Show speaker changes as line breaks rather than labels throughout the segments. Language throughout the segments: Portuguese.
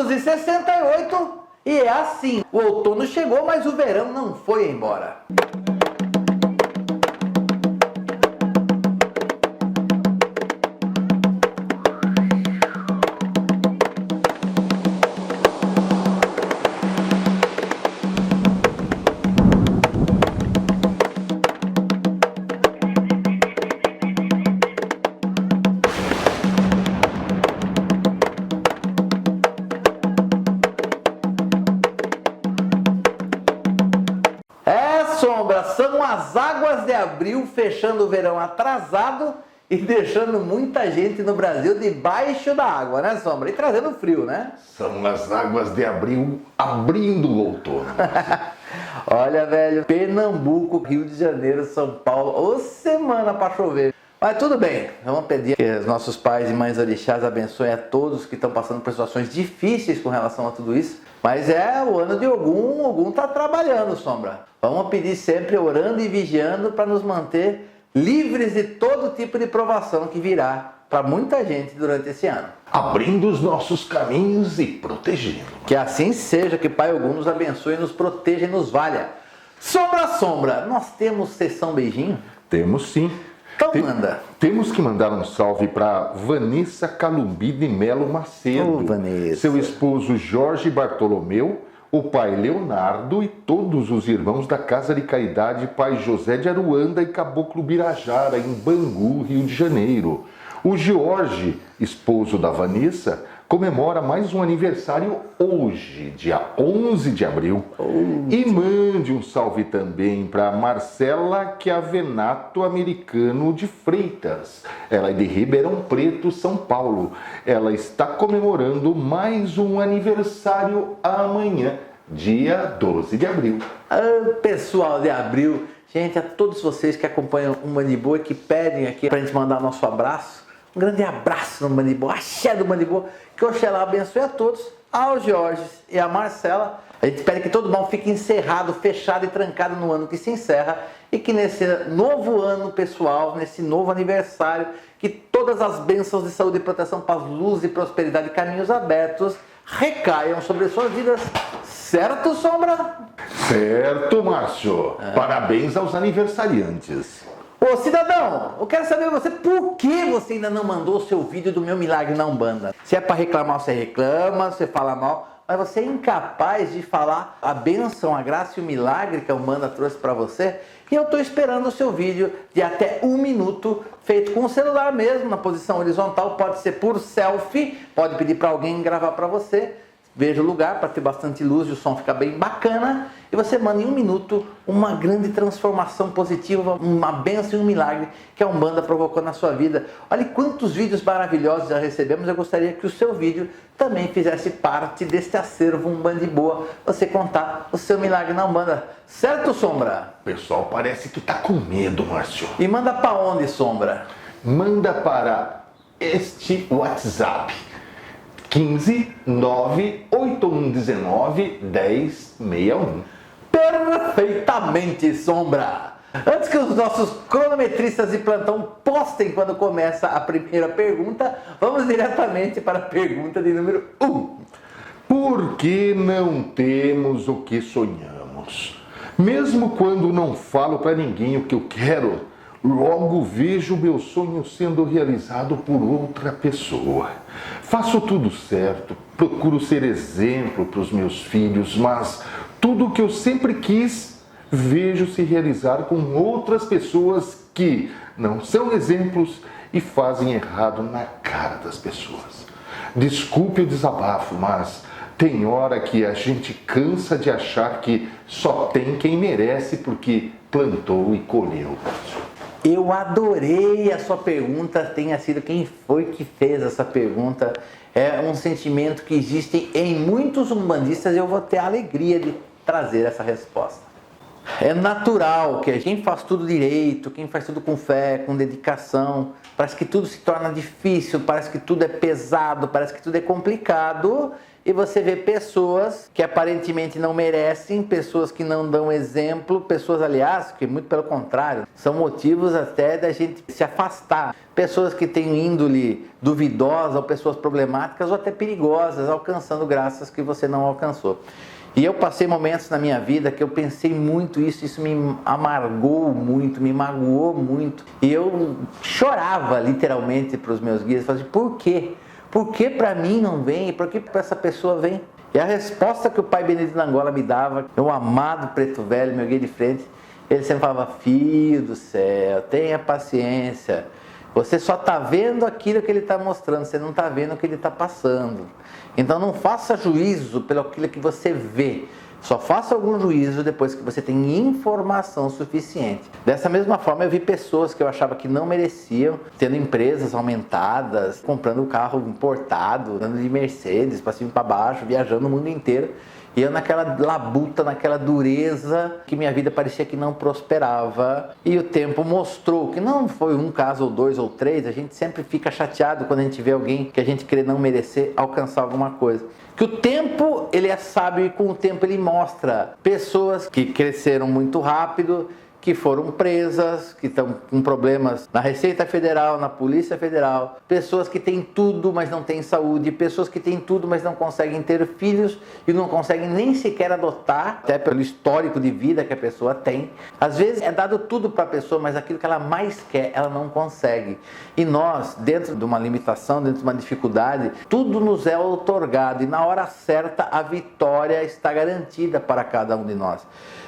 1968 e é assim, o outono chegou, mas o verão não foi embora. Sombra, são as águas de abril fechando o verão atrasado e deixando muita gente no Brasil debaixo da água, né, Sombra? E trazendo frio, né?
São as águas de abril abrindo o outono.
Olha, velho, Pernambuco, Rio de Janeiro, São Paulo, ô semana pra chover. Mas tudo bem, vamos pedir que os nossos pais e mães orixás abençoem a todos que estão passando por situações difíceis com relação a tudo isso. Mas é o ano de Ogum, Ogum está trabalhando, Sombra. Vamos pedir sempre orando e vigiando para nos manter livres de todo tipo de provação que virá para muita gente durante esse ano.
Abrindo os nossos caminhos e protegendo.
Que assim seja, que Pai Ogum nos abençoe, nos proteja e nos valha. Sombra, Sombra, nós temos sessão beijinho?
Temos sim.
Então manda.
Temos que mandar um salve para Vanessa Calumbi de Melo Macedo,
Vanessa.
Seu esposo Jorge Bartolomeu, o pai Leonardo e todos os irmãos da Casa de Caridade Pai José de Aruanda e Caboclo Birajara, em Bangu, Rio de Janeiro. O Jorge, esposo da Vanessa, comemora mais um aniversário hoje, dia 11 de abril. E mande um salve também para Marcela Chiavenato Americano de Freitas. Ela é de Ribeirão Preto, São Paulo. Ela está comemorando mais um aniversário amanhã, dia 12 de abril.
Pessoal de abril, gente, a todos vocês que acompanham o Mandiboa e que pedem aqui para a gente mandar nosso abraço. Um grande abraço no Mandiboa, axé do Mandiboa, que Oxalá abençoe a todos, ao Jorge e a Marcela. A gente espera que todo mal fique encerrado, fechado e trancado no ano que se encerra e que nesse novo ano, pessoal, nesse novo aniversário, que todas as bênçãos de saúde e proteção, paz, luz e prosperidade e caminhos abertos recaiam sobre suas vidas. Certo, Sombra?
Certo, Márcio. Parabéns aos aniversariantes.
Ô cidadão, eu quero saber você, por que você ainda não mandou o seu vídeo do meu milagre na Umbanda? Se é para reclamar, você reclama, você fala mal, mas você é incapaz de falar a bênção, a graça e o milagre que a Umbanda trouxe para você. E eu estou esperando o seu vídeo de até 1 minuto, feito com o celular mesmo, na posição horizontal, pode ser por selfie, pode pedir para alguém gravar para você. Veja o lugar para ter bastante luz e o som ficar bem bacana. E você manda em 1 minuto uma grande transformação positiva, uma bênção e um milagre que a Umbanda provocou na sua vida. Olha quantos vídeos maravilhosos já recebemos. Eu gostaria que o seu vídeo também fizesse parte deste acervo Umbandiboa. Você contar o seu milagre na Umbanda. Certo, Sombra?
O pessoal parece que tá com medo, Márcio.
E manda para onde, Sombra?
Manda para este WhatsApp. 15 98119 1061.
Perfeitamente, Sombra! Antes que os nossos cronometristas de plantão postem quando começa a primeira pergunta, vamos diretamente para a pergunta de número 1.
Por que não temos o que sonhamos? Mesmo quando não falo para ninguém o que eu quero, logo vejo meu sonho sendo realizado por outra pessoa. Faço tudo certo, procuro ser exemplo para os meus filhos, mas tudo o que eu sempre quis, vejo se realizar com outras pessoas que não são exemplos e fazem errado na cara das pessoas. Desculpe o desabafo, mas tem hora que a gente cansa de achar que só tem quem merece porque plantou e colheu.
Eu adorei a sua pergunta, tenha sido quem foi que fez essa pergunta. É um sentimento que existe em muitos umbandistas e eu vou ter a alegria de trazer essa resposta. É natural que quem faz tudo direito, quem faz tudo com fé, com dedicação, parece que tudo se torna difícil, parece que tudo é pesado, parece que tudo é complicado. E você vê pessoas que aparentemente não merecem, pessoas que não dão exemplo, pessoas, aliás, que muito pelo contrário, são motivos até da gente se afastar. Pessoas que têm índole duvidosa, ou pessoas problemáticas, ou até perigosas, alcançando graças que você não alcançou. E eu passei momentos na minha vida que eu pensei muito isso me amargou muito, me magoou muito. E eu chorava literalmente para os meus guias, falava assim, por quê? Por que para mim não vem? Por que para essa pessoa vem? E a resposta que o pai Benedito Angola me dava, meu amado preto velho, meu guia de frente, ele sempre falava, filho do céu, tenha paciência. Você só está vendo aquilo que ele está mostrando, você não está vendo o que ele está passando. Então não faça juízo pelo aquilo que você vê. Só faça algum juízo depois que você tem informação suficiente. Dessa mesma forma, eu vi pessoas que eu achava que não mereciam, tendo empresas aumentadas, comprando carro importado, andando de Mercedes, para cima e para baixo, viajando o mundo inteiro. E eu naquela labuta, naquela dureza, que minha vida parecia que não prosperava. E o tempo mostrou que não foi um caso, ou dois, ou três. A gente sempre fica chateado quando a gente vê alguém que a gente crê não merecer alcançar alguma coisa. Que o tempo, ele é sábio e com o tempo ele mostra pessoas que cresceram muito rápido, que foram presas, que estão com problemas na Receita Federal, na Polícia Federal, pessoas que têm tudo, mas não têm saúde, pessoas que têm tudo, mas não conseguem ter filhos e não conseguem nem sequer adotar, até pelo histórico de vida que a pessoa tem. Às vezes é dado tudo para a pessoa, mas aquilo que ela mais quer, ela não consegue. E nós, dentro de uma limitação, dentro de uma dificuldade, tudo nos é outorgado e na hora certa a vitória está garantida para cada um de nós.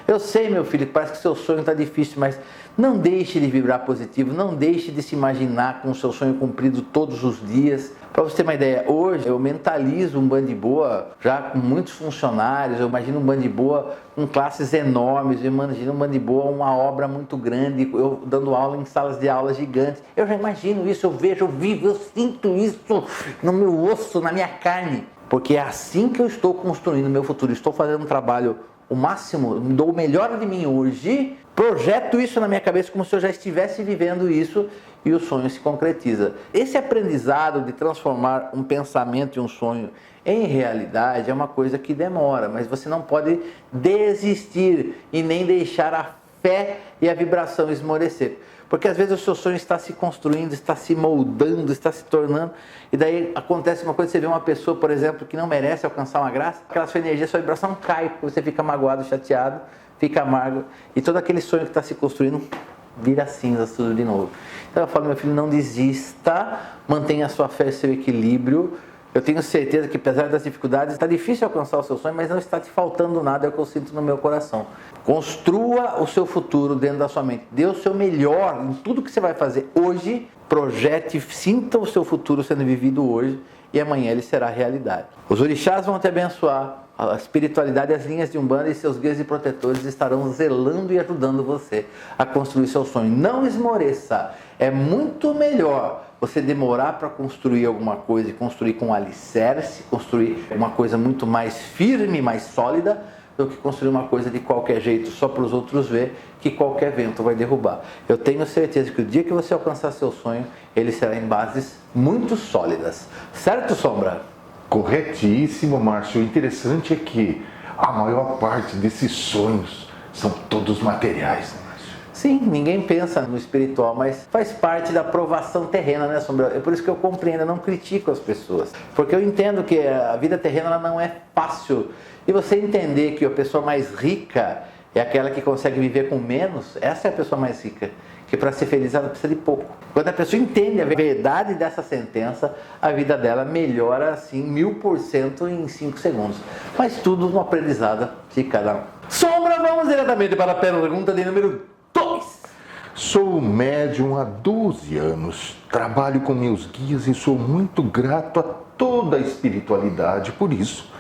Eu sei, meu filho, parece que seu sonho está difícil, mas não deixe de vibrar positivo, não deixe de se imaginar com o seu sonho cumprido todos os dias. Para você ter uma ideia, hoje eu mentalizo um Band de Boa já com muitos funcionários, eu imagino um Band de Boa com classes enormes, eu imagino um Band de Boa uma obra muito grande, eu dando aula em salas de aula gigantes. Eu já imagino isso, eu vejo, eu vivo, eu sinto isso no meu osso, na minha carne, porque é assim que eu estou construindo o meu futuro, estou fazendo um trabalho o máximo, dou o melhor de mim hoje, projeto isso na minha cabeça como se eu já estivesse vivendo isso e o sonho se concretiza. Esse aprendizado de transformar um pensamento e um sonho em realidade é uma coisa que demora, mas você não pode desistir e nem deixar a fé e a vibração esmorecer. Porque às vezes o seu sonho está se construindo, está se moldando, está se tornando, e daí acontece uma coisa, você vê uma pessoa, por exemplo, que não merece alcançar uma graça, aquela sua energia, sua vibração cai, porque você fica magoado, chateado, fica amargo, e todo aquele sonho que está se construindo vira cinzas tudo de novo. Então eu falo, meu filho, não desista, mantenha a sua fé e seu equilíbrio. Eu tenho certeza que apesar das dificuldades, está difícil alcançar o seu sonho, mas não está te faltando nada, é o que eu sinto no meu coração. Construa o seu futuro dentro da sua mente. Dê o seu melhor em tudo que você vai fazer hoje. Projete, sinta o seu futuro sendo vivido hoje e amanhã ele será realidade. Os orixás vão te abençoar. A espiritualidade e as linhas de Umbanda e seus guias e protetores estarão zelando e ajudando você a construir seu sonho. Não esmoreça. É muito melhor você demorar para construir alguma coisa e construir com alicerce, construir uma coisa muito mais firme, mais sólida, do que construir uma coisa de qualquer jeito, só para os outros ver, que qualquer vento vai derrubar. Eu tenho certeza que o dia que você alcançar seu sonho, ele será em bases muito sólidas. Certo, Sombra?
Corretíssimo, Márcio. O interessante é que a maior parte desses sonhos são todos materiais, né, Márcio?
Sim, ninguém pensa no espiritual, mas faz parte da provação terrena, né, Sombra? É por isso que eu compreendo, eu não critico as pessoas. Porque eu entendo que a vida terrena ela não é fácil. E você entender que a pessoa mais rica é aquela que consegue viver com menos, essa é a pessoa mais rica. Que para ser feliz ela precisa de pouco. Quando a pessoa entende a verdade dessa sentença, a vida dela melhora assim 1000% em 5 segundos. Mas tudo no aprendizado de cada um. Sombra, vamos diretamente para a pergunta de número 2.
Sou médium há 12 anos, trabalho com meus guias e sou muito grato a toda a espiritualidade por isso.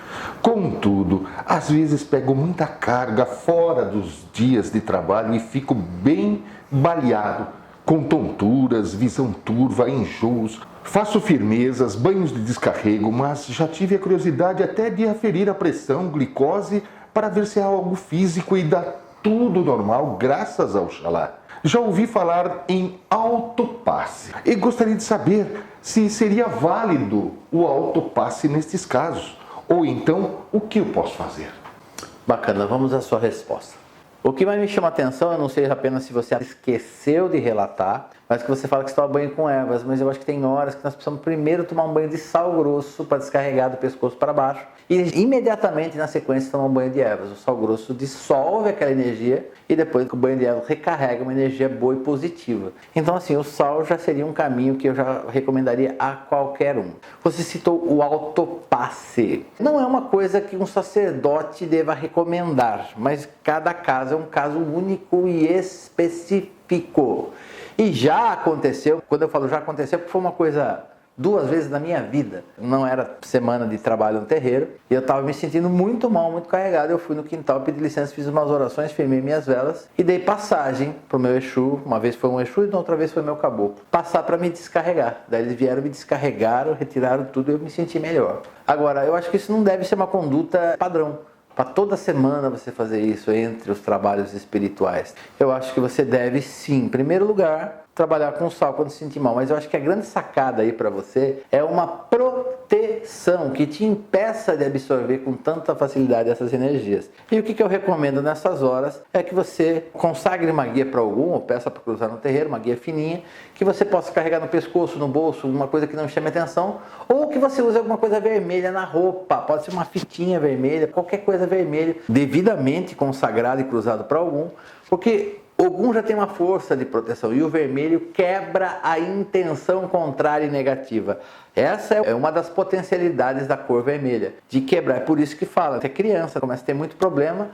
Contudo, às vezes pego muita carga fora dos dias de trabalho e fico bem baleado, com tonturas, visão turva, enjoos. Faço firmezas, banhos de descarrego, mas já tive a curiosidade até de aferir a pressão, glicose, para ver se é algo físico e da tudo normal graças ao Oxalá. Já ouvi falar em autopasse e gostaria de saber se seria válido o autopasse nestes casos. Ou então, o que eu posso fazer?
Bacana, vamos à sua resposta. O que mais me chama a atenção, eu não sei apenas se você esqueceu de relatar, mas que você fala que você toma banho com ervas, mas eu acho que tem horas que nós precisamos primeiro tomar um banho de sal grosso para descarregar do pescoço para baixo e imediatamente na sequência tomar um banho de ervas. O sal grosso dissolve aquela energia e depois o banho de ervas recarrega uma energia boa e positiva. Então assim, o sal já seria um caminho que eu já recomendaria a qualquer um. Você citou o autopasse. Não é uma coisa que um sacerdote deva recomendar, mas cada caso é um caso único e específico. E já aconteceu, quando eu falo já aconteceu, porque foi uma coisa 2 vezes na minha vida. Não era semana de trabalho no terreiro e eu estava me sentindo muito mal, muito carregado. Eu fui no quintal, pedi licença, fiz umas orações, firmei minhas velas e dei passagem para o meu Exu. Uma vez foi um Exu e outra vez foi meu caboclo. Passar para me descarregar. Daí eles vieram, me descarregaram, retiraram tudo e eu me senti melhor. Agora, eu acho que isso não deve ser uma conduta padrão. Para toda semana você fazer isso entre os trabalhos espirituais. Eu acho que você deve sim, em primeiro lugar, trabalhar com sal quando se sentir mal. Mas eu acho que a grande sacada aí para você é uma proteção que te impeça de absorver com tanta facilidade essas energias. E o que eu recomendo nessas horas é que você consagre uma guia para algum, ou peça para cruzar no terreiro, uma guia fininha, que você possa carregar no pescoço, no bolso, uma coisa que não chame atenção, ou que você use alguma coisa vermelha na roupa, pode ser uma fitinha vermelha, qualquer coisa vermelha, devidamente consagrado e cruzado para algum, porque Ogum já tem uma força de proteção e o vermelho quebra a intenção contrária e negativa. Essa é uma das potencialidades da cor vermelha, de quebrar. É por isso que fala, até criança começa a ter muito problema,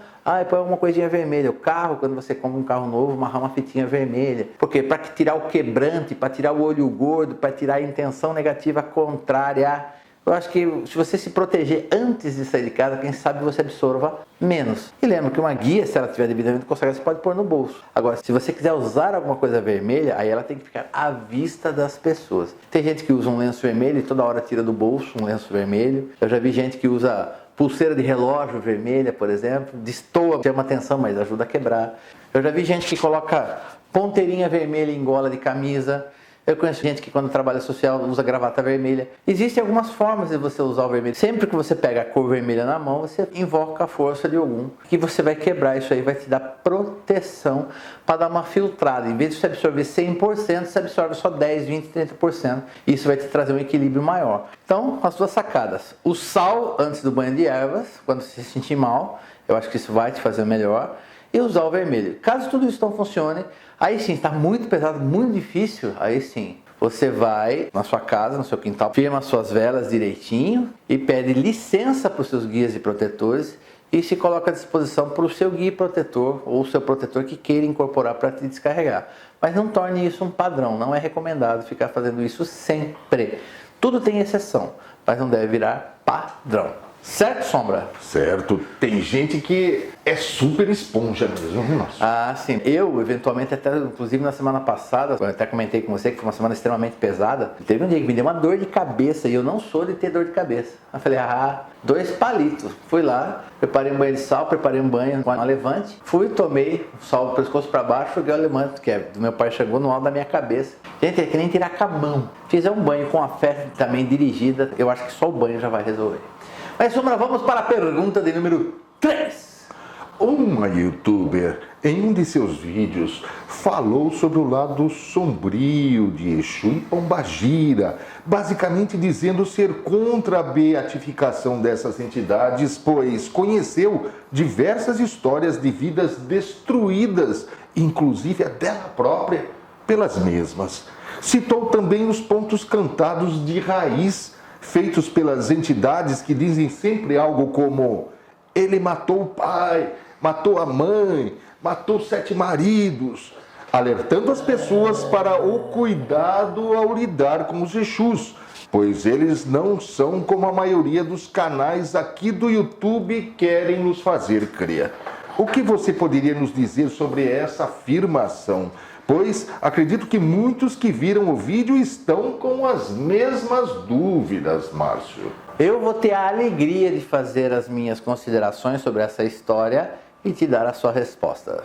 põe alguma coisinha vermelha. O carro, quando você compra um carro novo, amarrar uma fitinha vermelha. Por quê? Para tirar o quebrante, para tirar o olho gordo, para tirar a intenção negativa contrária. Eu acho que se você se proteger antes de sair de casa, quem sabe você absorva menos. E lembra que uma guia, se ela estiver devidamente consagrada, você pode pôr no bolso. Agora, se você quiser usar alguma coisa vermelha, aí ela tem que ficar à vista das pessoas. Tem gente que usa um lenço vermelho e toda hora tira do bolso um lenço vermelho. Eu já vi gente que usa pulseira de relógio vermelha, por exemplo. Destoa, chama atenção, mas ajuda a quebrar. Eu já vi gente que coloca ponteirinha vermelha em gola de camisa. Eu conheço gente que quando trabalha social usa gravata vermelha. Existem algumas formas de você usar o vermelho. Sempre que você pega a cor vermelha na mão, você invoca a força de Ogum, que você vai quebrar isso aí, vai te dar proteção para dar uma filtrada. Em vez de você absorver 100%, você absorve só 10, 20, 30%. Isso vai te trazer um equilíbrio maior. Então, as duas sacadas. O sal antes do banho de ervas, quando você se sentir mal, eu acho que isso vai te fazer melhor. E usar o vermelho. Caso tudo isso não funcione, aí sim, está muito pesado, muito difícil, aí sim, você vai na sua casa, no seu quintal, firma as suas velas direitinho e pede licença para os seus guias e protetores e se coloca à disposição para o seu guia e protetor ou o seu protetor que queira incorporar para te descarregar. Mas não torne isso um padrão, não é recomendado ficar fazendo isso sempre. Tudo tem exceção, mas não deve virar padrão. Certo, Sombra?
Certo. Tem gente que é super esponja mesmo. Nossa.
Sim. Eu, eventualmente, até inclusive na semana passada, eu até comentei com você que foi uma semana extremamente pesada. Teve um dia que me deu uma dor de cabeça e eu não sou de ter dor de cabeça. Eu falei, 2 palitos. Fui lá, preparei um banho de sal, preparei um banho com a levante. Fui, tomei o sal do pescoço para baixo, joguei o levante, que do meu pai chegou no alto da minha cabeça. Gente, é que nem tirar com a mão. Fizer um banho com a fé também dirigida, eu acho que só o banho já vai resolver. Mas, Sombra, vamos para a pergunta de número 3.
Uma youtuber, em um de seus vídeos, falou sobre o lado sombrio de Exu e Pombagira, basicamente dizendo ser contra a beatificação dessas entidades, pois conheceu diversas histórias de vidas destruídas, inclusive a dela própria, pelas mesmas. Citou também os pontos cantados de raiz, feitos pelas entidades que dizem sempre algo como: ele matou o pai, matou a mãe, matou 7 maridos, alertando as pessoas para o cuidado ao lidar com os Exus, pois eles não são como a maioria dos canais aqui do YouTube querem nos fazer crer. O que você poderia nos dizer sobre essa afirmação? Pois acredito que muitos que viram o vídeo estão com as mesmas dúvidas, Márcio.
Eu vou ter a alegria de fazer as minhas considerações sobre essa história e te dar a sua resposta.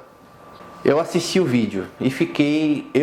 Eu assisti o vídeo e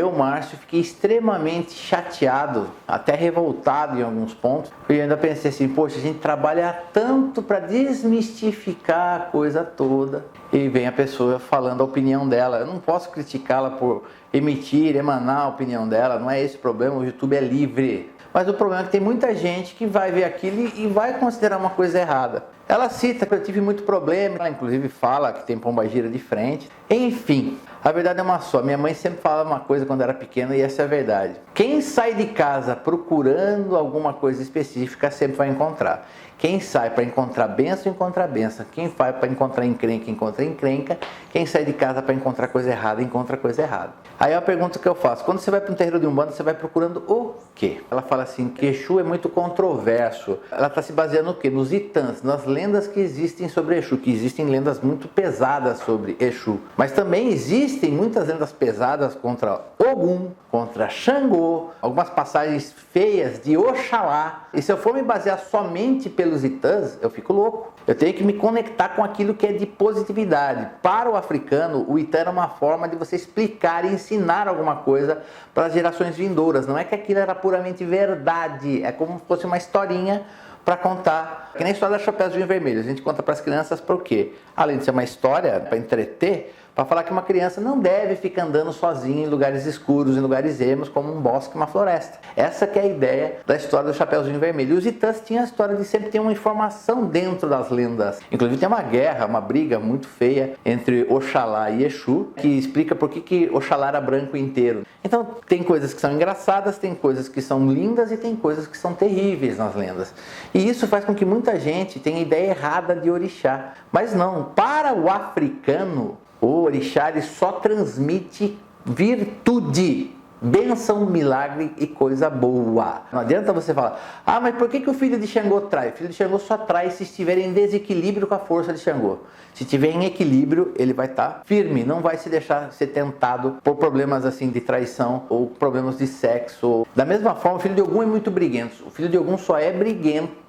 Márcio, fiquei extremamente chateado, até revoltado em alguns pontos. E ainda pensei assim, poxa, a gente trabalha tanto para desmistificar a coisa toda. E vem a pessoa falando a opinião dela. Eu não posso criticá-la por emanar a opinião dela, não é esse o problema, o YouTube é livre. Mas o problema é que tem muita gente que vai ver aquilo e vai considerar uma coisa errada. Ela cita que eu tive muito problema, ela inclusive fala que tem pombagira de frente. Enfim, a verdade é uma só. Minha mãe sempre falava uma coisa quando era pequena e essa é a verdade. Quem sai de casa procurando alguma coisa específica sempre vai encontrar. Quem sai para encontrar bênção, encontra bênção. Quem vai para encontrar encrenca, encontra encrenca. Quem sai de casa para encontrar coisa errada, encontra coisa errada. Aí é a pergunta que eu faço. Quando você vai para um terreiro de Umbanda, você vai procurando o quê? Ela fala assim, que Exu é muito controverso. Ela está se baseando no quê? Nos itãs, nas lendas que existem sobre Exu, que existem lendas muito pesadas sobre Exu. Mas também existem muitas lendas pesadas contra Ogum, contra Xangô, algumas passagens feias de Oxalá. E se eu for me basear somente pelos itãs, eu fico louco. Eu tenho que me conectar com aquilo que é de positividade. Para o africano, o itã era uma forma de você explicar e ensinar alguma coisa para as gerações vindouras. Não é que aquilo era puramente verdade, é como se fosse uma historinha para contar. Que nem a história da Chapeuzinho Vermelho. A gente conta para as crianças por quê? Além de ser uma história para entreter, para falar que uma criança não deve ficar andando sozinha em lugares escuros, em lugares ermos, como um bosque, uma floresta. Essa que é a ideia da história do Chapeuzinho Vermelho. E os itãs tinham a história de sempre ter uma informação dentro das lendas. Inclusive tem uma guerra, uma briga muito feia entre Oxalá e Exu, que explica por que Oxalá era branco inteiro. Então tem coisas que são engraçadas, tem coisas que são lindas e tem coisas que são terríveis nas lendas. E isso faz com que muita gente tenha ideia errada de orixá. Mas não, para o africano, o orixá ele só transmite virtude, bênção, milagre e coisa boa. Não adianta você falar, mas por que o filho de Xangô trai? O filho de Xangô só trai se estiver em desequilíbrio com a força de Xangô. Se estiver em equilíbrio, ele vai estar firme, não vai se deixar ser tentado por problemas assim de traição ou problemas de sexo. Da mesma forma, o filho de Ogum é muito briguento. O filho de Ogum só é briguento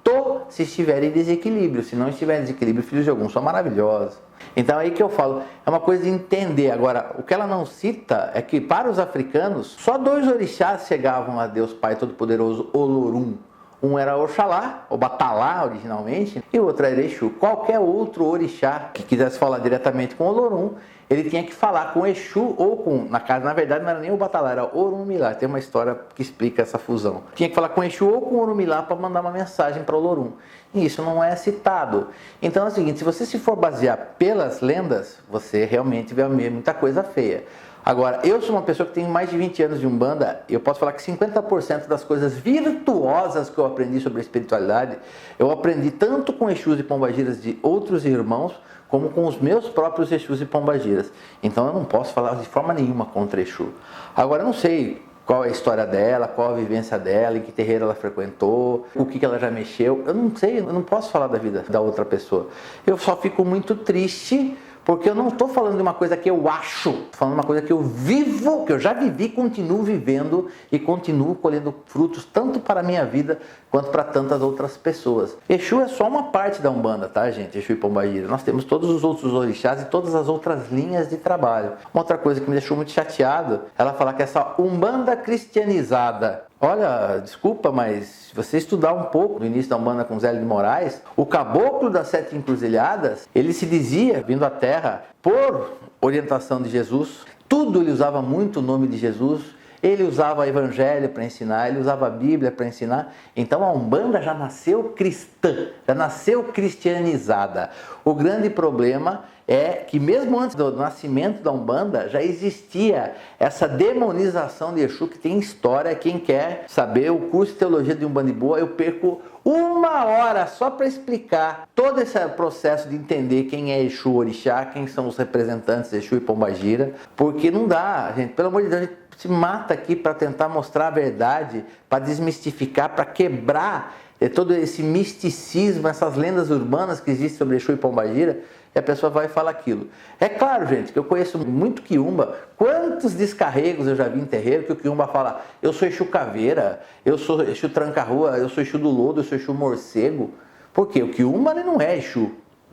se estiver em desequilíbrio. Se não estiver em desequilíbrio, filhos de Ogum são maravilhosos. Então é aí que eu falo, é uma coisa de entender. Agora, o que ela não cita é que para os africanos, só 2 orixás chegavam a Deus Pai Todo-Poderoso, Olorum. Um era Oxalá, ou Batalá originalmente, e o outro era Exu. Qualquer outro orixá que quisesse falar diretamente com Olorum, ele tinha que falar com Exu ou com... Na verdade, não era nem o Batalá, era Orunmilá. Tem uma história que explica essa fusão. Tinha que falar com Exu ou com Orunmilá para mandar uma mensagem para Olorum. E isso não é citado. Então é o seguinte, se você se for basear pelas lendas, você realmente vai ver muita coisa feia. Agora, eu sou uma pessoa que tem mais de 20 anos de Umbanda, e eu posso falar que 50% das coisas virtuosas que eu aprendi sobre a espiritualidade, eu aprendi tanto com Exus e Pombagiras de outros irmãos, como com os meus próprios Exus e Pombagiras. Então eu não posso falar de forma nenhuma contra Exu. Agora, eu não sei qual é a história dela, qual a vivência dela, em que terreiro ela frequentou, o que ela já mexeu. Eu não sei, eu não posso falar da vida da outra pessoa. Eu só fico muito triste, porque eu não estou falando de uma coisa que eu acho, estou falando de uma coisa que eu vivo, que eu já vivi, continuo vivendo e continuo colhendo frutos tanto para a minha vida quanto para tantas outras pessoas. Exu é só uma parte da Umbanda, tá, gente? Exu e Pombagira. Nós temos todos os outros orixás e todas as outras linhas de trabalho. Uma outra coisa que me deixou muito chateado, ela fala que essa Umbanda cristianizada. Olha, desculpa, mas se você estudar um pouco no início da Umbanda com Zélio de Moraes, o caboclo das 7 encruzilhadas, ele se dizia, vindo à Terra, por orientação de Jesus, tudo ele usava muito o nome de Jesus, ele usava o Evangelho para ensinar, ele usava a Bíblia para ensinar. Então a Umbanda já nasceu cristã, já nasceu cristianizada. O grande problema é que mesmo antes do nascimento da Umbanda já existia essa demonização de Exu que tem história. Quem quer saber o curso de Teologia de Umbanda e Boa, eu perco 1 hora só para explicar todo esse processo de entender quem é Exu Orixá, quem são os representantes de Exu e Pombagira, porque não dá, gente, pelo amor de Deus, a gente se mata aqui para tentar mostrar a verdade, para desmistificar, para quebrar todo esse misticismo, essas lendas urbanas que existem sobre Exu e Pombagira, e a pessoa vai falar aquilo. É claro, gente, que eu conheço muito quiumba. Quantos descarregos eu já vi em terreiro que o quiumba fala, eu sou Exu Caveira, eu sou Exu Tranca-Rua, eu sou Exu do Lodo, eu sou Exu Morcego. Por quê? O quiumba ele não é Exu.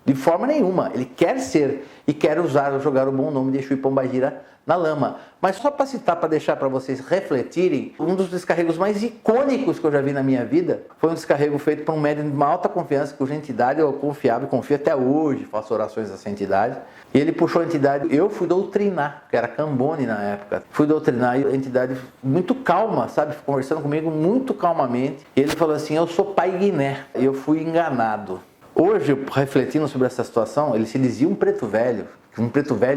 De forma nenhuma. Ele quer ser e quer jogar o bom nome de Exu e Pombagira na lama. Mas só para citar, para deixar para vocês refletirem, um dos descarregos mais icônicos que eu já vi na minha vida foi um descarrego feito por um médium de uma alta confiança, cuja entidade eu confiava e confio até hoje, faço orações dessa entidade. E ele puxou a entidade, eu fui doutrinar, que era Cambone na época. Fui doutrinar e a entidade muito calma, sabe, conversando comigo muito calmamente. E ele falou assim, eu sou Pai Guiné, e eu fui enganado. Hoje, refletindo sobre essa situação, ele se dizia um preto velho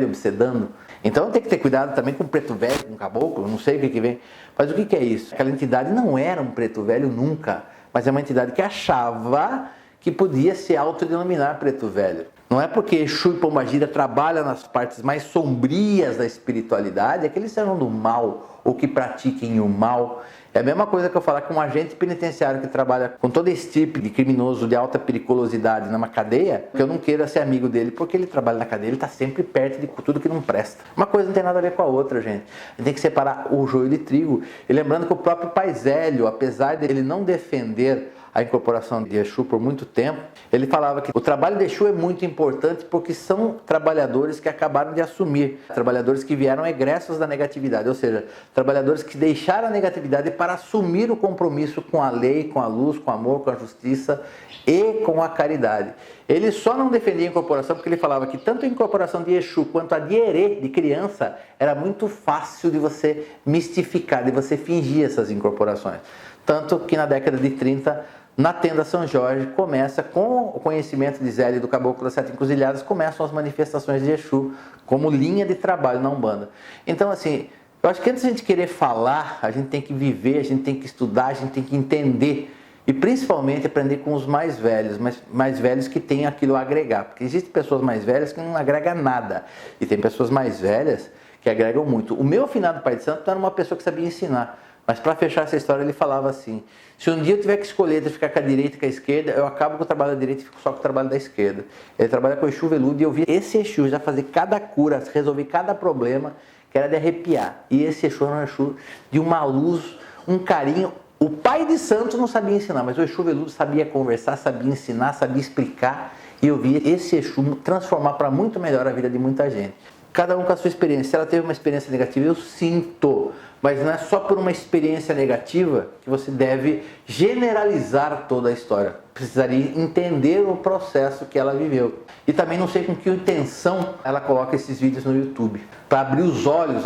obsedando. Então tem que ter cuidado também com o preto velho, com o caboclo, não sei o que vem. Mas o que é isso? Aquela entidade não era um preto velho nunca, mas é uma entidade que achava que podia se autodenominar preto velho. Não é porque Exu e Pombagira trabalham nas partes mais sombrias da espiritualidade, é que eles sejam do mal ou que pratiquem o mal. É a mesma coisa que eu falar que um agente penitenciário que trabalha com todo esse tipo de criminoso de alta periculosidade numa cadeia, que eu não queira ser amigo dele porque ele trabalha na cadeia, ele está sempre perto de tudo que não presta. Uma coisa não tem nada a ver com a outra, gente. A gente tem que separar o joio de trigo. E lembrando que o próprio Pai Zélio, apesar de ele não defender a incorporação de Exu por muito tempo, ele falava que o trabalho de Exu é muito importante porque são trabalhadores que acabaram de assumir, trabalhadores que vieram egressos da negatividade, ou seja, trabalhadores que deixaram a negatividade para assumir o compromisso com a lei, com a luz, com o amor, com a justiça e com a caridade. Ele só não defendia a incorporação porque ele falava que tanto a incorporação de Exu quanto a de Herê, de criança, era muito fácil de você mistificar, de você fingir essas incorporações. Tanto que na década de 30, na Tenda São Jorge, começa com o conhecimento de Zélio e do Caboclo das Sete Encruzilhadas, começam as manifestações de Exu como linha de trabalho na Umbanda. Então, assim, eu acho que antes de a gente querer falar, a gente tem que viver, a gente tem que estudar, a gente tem que entender e principalmente aprender com os mais velhos, mas mais velhos que têm aquilo a agregar. Porque existem pessoas mais velhas que não agregam nada e tem pessoas mais velhas que agregam muito. O meu afinado Pai de Santo era uma pessoa que sabia ensinar. Mas para fechar essa história ele falava assim, se um dia eu tiver que escolher entre ficar com a direita e com a esquerda, eu acabo com o trabalho da direita e fico só com o trabalho da esquerda. Ele trabalha com o Exu veludo e eu vi esse Exu já fazer cada cura, resolver cada problema, que era de arrepiar. E esse Exu era um Exu de uma luz, um carinho. O Pai de Santo não sabia ensinar, mas o Exu veludo sabia conversar, sabia ensinar, sabia explicar. E eu vi esse Exu transformar para muito melhor a vida de muita gente. Cada um com a sua experiência. Se ela teve uma experiência negativa, eu sinto. Mas não é só por uma experiência negativa que você deve generalizar toda a história. Precisaria entender o processo que ela viveu. E também não sei com que intenção ela coloca esses vídeos no YouTube. Para abrir os olhos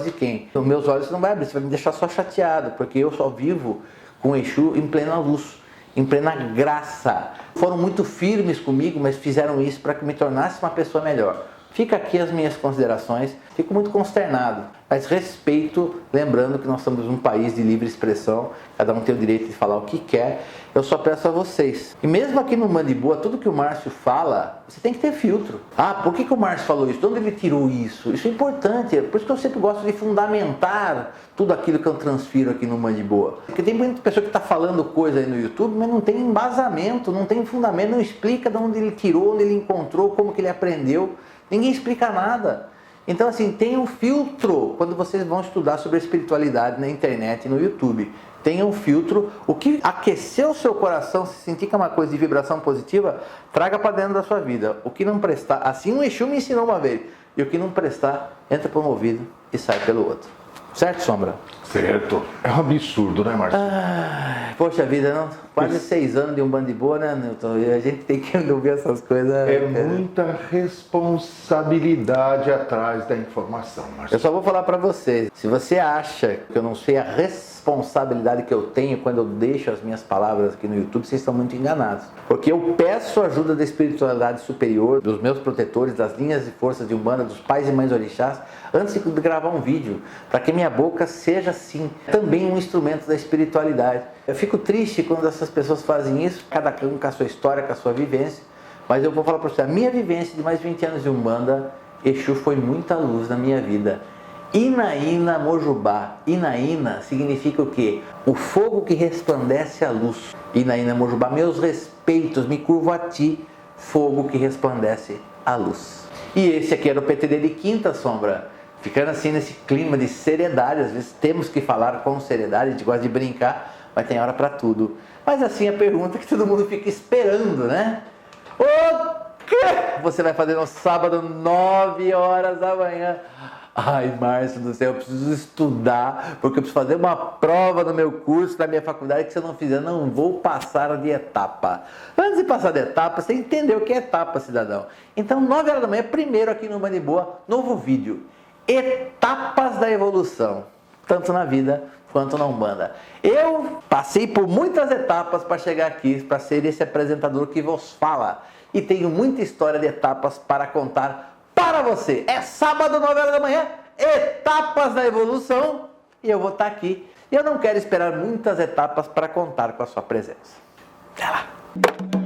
de quem? Os meus olhos não vai abrir, você vai me deixar só chateado, porque eu só vivo com Exu em plena luz, em plena graça. Foram muito firmes comigo, mas fizeram isso para que me tornasse uma pessoa melhor. Fica aqui as minhas considerações, fico muito consternado, mas respeito, lembrando que nós somos um país de livre expressão, cada um tem o direito de falar o que quer, eu só peço a vocês. E mesmo aqui no Mande Boa, tudo que o Márcio fala, você tem que ter filtro. Ah, por que o Márcio falou isso? De onde ele tirou isso? Isso é importante, por isso que eu sempre gosto de fundamentar tudo aquilo que eu transfiro aqui no Mande Boa. Porque tem muita pessoa que está falando coisa aí no YouTube, mas não tem embasamento, não tem fundamento, não explica de onde ele tirou, onde ele encontrou, como que ele aprendeu. Ninguém explica nada. Então, assim, tenha um filtro quando vocês vão estudar sobre a espiritualidade na internet e no YouTube. Tenha um filtro. O que aquecer o seu coração, se sentir que é uma coisa de vibração positiva, traga para dentro da sua vida. O que não prestar, assim o Exu me ensinou uma vez. E o que não prestar, entra por um ouvido e sai pelo outro. Certo, Sombra?
Certo. É um absurdo, né, Márcio?
Poxa vida, não? Quase 6 anos de um Bando de Boa, né, Nilton? E a gente tem que ouvir essas coisas.
É muita responsabilidade atrás da informação, Márcio.
Eu só vou falar para vocês, se você acha que eu não sei a responsabilidade que eu tenho quando eu deixo as minhas palavras aqui no YouTube, vocês estão muito enganados. Porque eu peço a ajuda da espiritualidade superior, dos meus protetores, das linhas de forças de Umbanda, dos pais e mães orixás, antes de gravar um vídeo, para que minha boca seja, sim, também um instrumento da espiritualidade. Eu fico triste quando essas pessoas fazem isso, cada um com a sua história, com a sua vivência, mas eu vou falar para você, a minha vivência de mais de 20 anos de Umbanda, Exu foi muita luz na minha vida. Inaína Mojubá. Inaína significa o quê? O fogo que resplandece a luz. Inaína Mojubá, meus respeitos, me curvo a ti, fogo que resplandece a luz. E esse aqui era o PTD de quinta, Sombra. Ficando assim nesse clima de seriedade, às vezes temos que falar com seriedade, a gente gosta de brincar, mas tem hora para tudo. Mas assim a pergunta que todo mundo fica esperando, né? Ô que você vai fazer no sábado, 9 horas da manhã? Ai, Márcio do céu, eu preciso estudar, porque eu preciso fazer uma prova no meu curso, na minha faculdade, que se eu não fizer, não vou passar de etapa. Antes de passar de etapa, você entendeu o que é etapa, cidadão. Então, 9 horas da manhã, primeiro aqui no Band Boa, novo vídeo. Etapas da evolução, tanto na vida quanto na Umbanda. Eu passei por muitas etapas para chegar aqui, para ser esse apresentador que vos fala. E tenho muita história de etapas para contar para você. É sábado, 9 horas da manhã, etapas da evolução, e eu vou estar aqui. Eu não quero esperar muitas etapas para contar com a sua presença. Até lá!